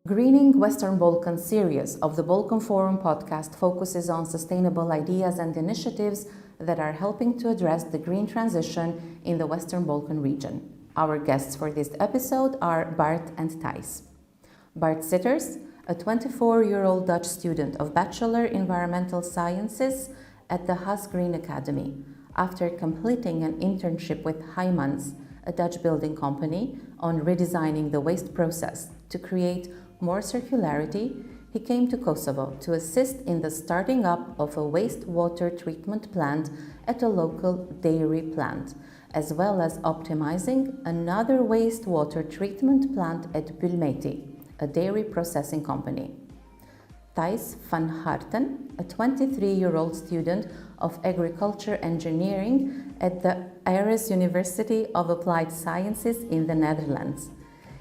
Greening Western Balkans series of the Balkan Forum podcast focuses on sustainable ideas and initiatives that are helping to address the green transition in the Western Balkan region. Our guests for this episode are Bart and Thijs. Bart Sitters, a 24-year-old Dutch student of Bachelor Environmental Sciences at the Haas Green Academy, after completing an internship with Heijmans, a Dutch building company, on redesigning the waste process to create more circularity, he came to Kosovo to assist in the starting up of a wastewater treatment plant at a local dairy plant, as well as optimizing another wastewater treatment plant at Bulmeti, a dairy processing company. Thijs van Harten, a 23-year-old student of agriculture engineering at the Aarhus University of Applied Sciences in the Netherlands.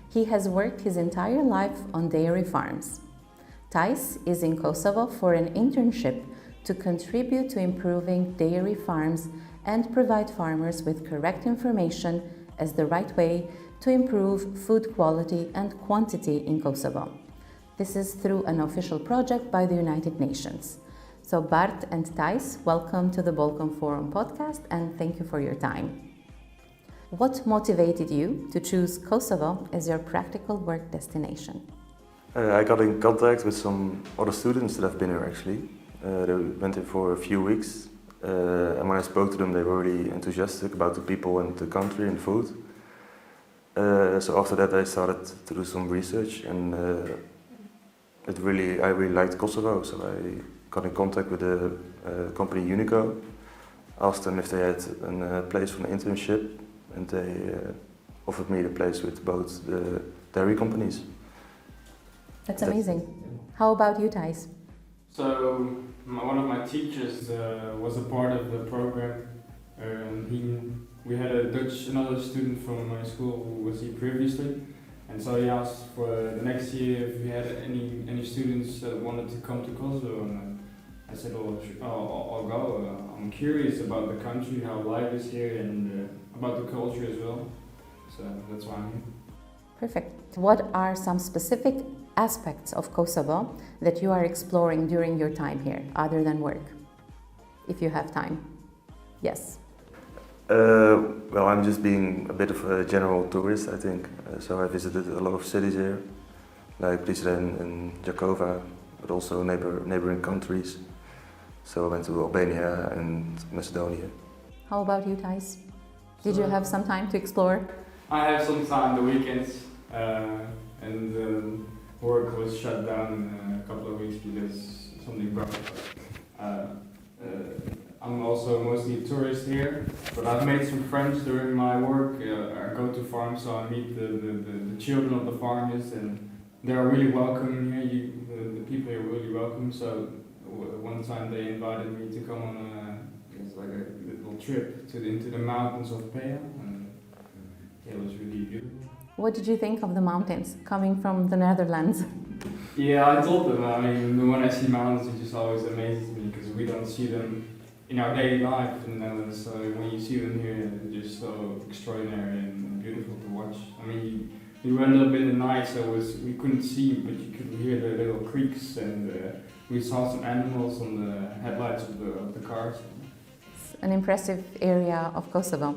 He has worked his entire life on dairy farms. Thijs is in Kosovo for an internship to contribute to improving dairy farms and provide farmers with correct information as the right way to improve food quality and quantity in Kosovo. This is through an official project by the United Nations. So Bart and Thijs, welcome to the Balkan Forum podcast and thank you for your time. What motivated you to choose Kosovo as your practical work destination? I got in contact with some other students that have been here actually. They went here for a few weeks and when I spoke to them they were really enthusiastic about the people and the country and the food. So after that I started to do some research and I really liked Kosovo, so I got in contact with the company Unico, asked them if they had a place for an internship, and they offered me the place with both the dairy companies. That's amazing. How about you, Thijs? So one of my teachers was a part of the program. We had another student from my school who was here previously, and so he asked for the next year if we had any students that wanted to come to Kosovo, and I said, I'll go. I'm curious about the country, how life is here, and about the culture as well. So that's why I'm here. Perfect. What are some specific aspects of Kosovo that you are exploring during your time here, other than work, if you have time? Yes. Well, I'm just being a bit of a general tourist, I think. So I visited a lot of cities here, like Prizren and Jakova, but also neighboring countries. So I went to Albania and Macedonia. How about you, Thijs? Did you have some time to explore? I have some time the weekends, and work was shut down in a couple of weeks because something broke. I'm also mostly a tourist here, but I've made some friends during my work. I go to farms, so I meet the children of the farmers, and they are really welcome here. The people here are really welcome. So one time they invited me to come on a little trip into the mountains of Pea, and it was really beautiful. What did you think of the mountains coming from the Netherlands? Yeah, I told them. I mean, when I see mountains, it just always amazes me because we don't see them in our daily life in the Netherlands. So when you see them here, they're just so extraordinary and beautiful to watch. I mean, we went up in the night, so we couldn't see, but you could hear the little creaks, and we saw some animals on the headlights of the cars. It's an impressive area of Kosovo.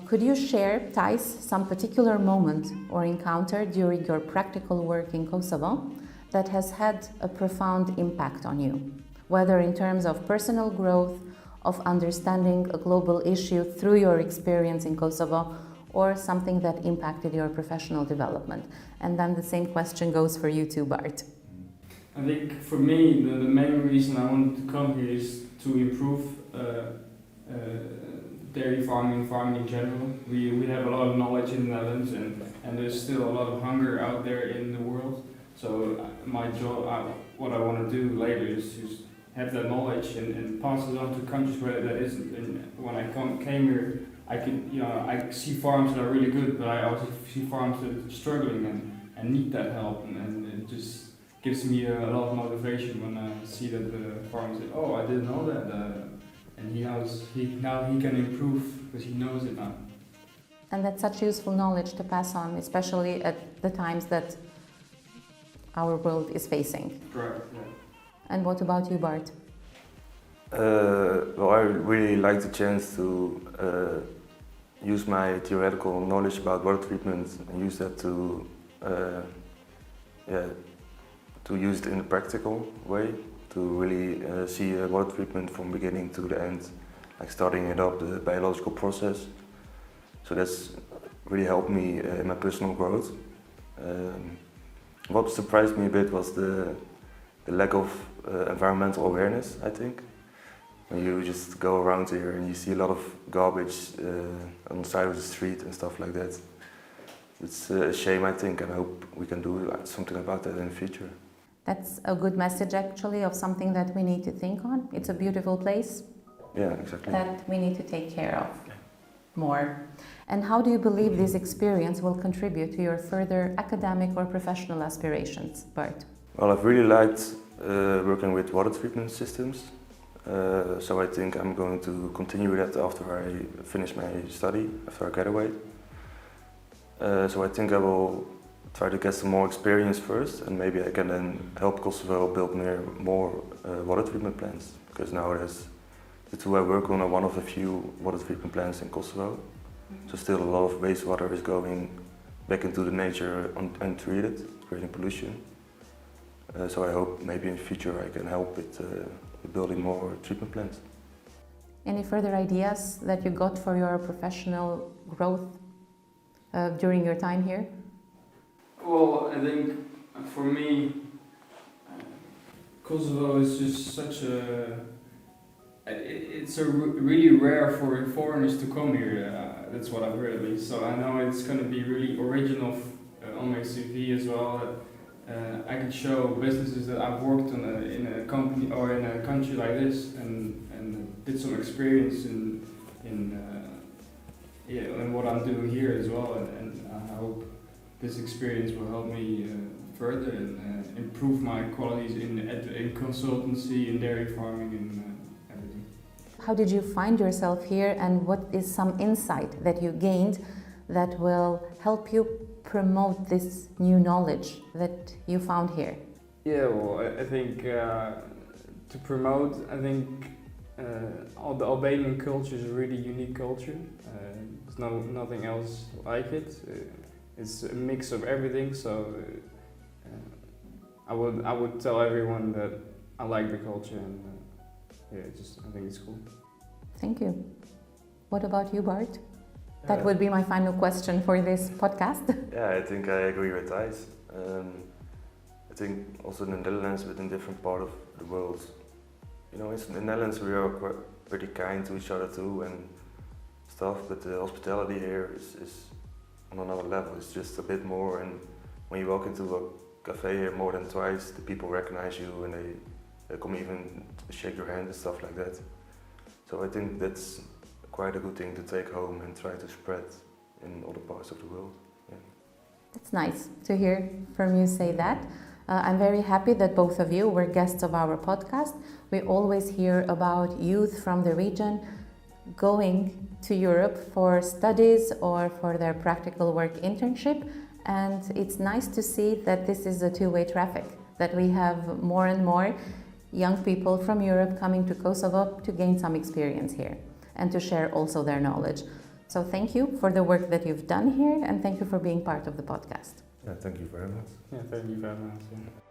Could you share, Thijs, some particular moment or encounter during your practical work in Kosovo that has had a profound impact on you, whether in terms of personal growth, of understanding a global issue through your experience in Kosovo, or something that impacted your professional development? And then the same question goes for you too, Bart. I think for me, the main reason I wanted to come here is to improve dairy farming in general. We have a lot of knowledge in the Netherlands, and there's still a lot of hunger out there in the world. So my job, what I want to do later is just have that knowledge and pass it on to countries where that isn't. And when I came here, I see farms that are really good, but I also see farms that are struggling and need that help, and it just gives me a lot of motivation when I see that the farmer says, "Oh, I didn't know that," and now he can improve because he knows it now. And that's such useful knowledge to pass on, especially at the times that our world is facing. Correct. Yeah. And what about you, Bart? Well, I really like the chance to use my theoretical knowledge about water treatment and use that to use it in a practical way, to really see water treatment from beginning to the end, like starting it up, the biological process. So that's really helped me in my personal growth. What surprised me a bit was the lack of environmental awareness, I think. When you just go around here and you see a lot of garbage on the side of the street and stuff like that. It's a shame, I think, and I hope we can do something about that in the future. That's a good message, actually, of something that we need to think on. It's a beautiful place. Yeah, exactly. That we need to take care of more. And how do you believe this experience will contribute to your further academic or professional aspirations, Bart? Well, I've really liked working with water treatment systems. So I think I'm going to continue that after I finish my study, after I graduate. So I think I will try to get some more experience first, and maybe I can then help Kosovo build more water treatment plants. Because nowadays, the two I work on are one of the few water treatment plants in Kosovo. So still a lot of wastewater is going back into the nature untreated, creating pollution. So I hope maybe in the future I can help with building more treatment plants. Any further ideas that you got for your professional growth during your time here? Well, I think for me, Kosovo is just such a. It's really rare for foreigners to come here. That's what I've heard at least. So I know it's going to be really original on my CV as well. I can show businesses that I've worked on in a company or in a country like this, and did some experience in what I'm doing here as well. And I hope this experience will help me further and improve my qualities in consultancy, in dairy farming, and everything. How did you find yourself here, and what is some insight that you gained that will help you promote this new knowledge that you found here? Yeah, well, I think to promote, I think all the Albanian culture is a really unique culture. There's nothing else like it. It's a mix of everything. So I would tell everyone that I like the culture, and I think it's cool. Thank you. What about you, Bart? That would be my final question for this podcast. Yeah, I think I agree with Thijs. I think also in the Netherlands, but in different part of the world, in the Netherlands we are pretty kind to each other too and stuff, but the hospitality here is on another level. It's just a bit more, and when you walk into a cafe here more than twice, the people recognize you and they come even shake your hand and stuff like that. So I think that's quite a good thing to take home and try to spread in other parts of the world. Yeah. It's nice to hear from you say that. I'm very happy that both of you were guests of our podcast. We always hear about youth from the region going to Europe for studies or for their practical work internship, and it's nice to see that this is a two-way traffic, that we have more and more young people from Europe coming to Kosovo to gain some experience here and to share also their knowledge. So thank you for the work that you've done here, and thank you for being part of the podcast. Yeah, thank you very much. Yeah, thank you very much. Yeah.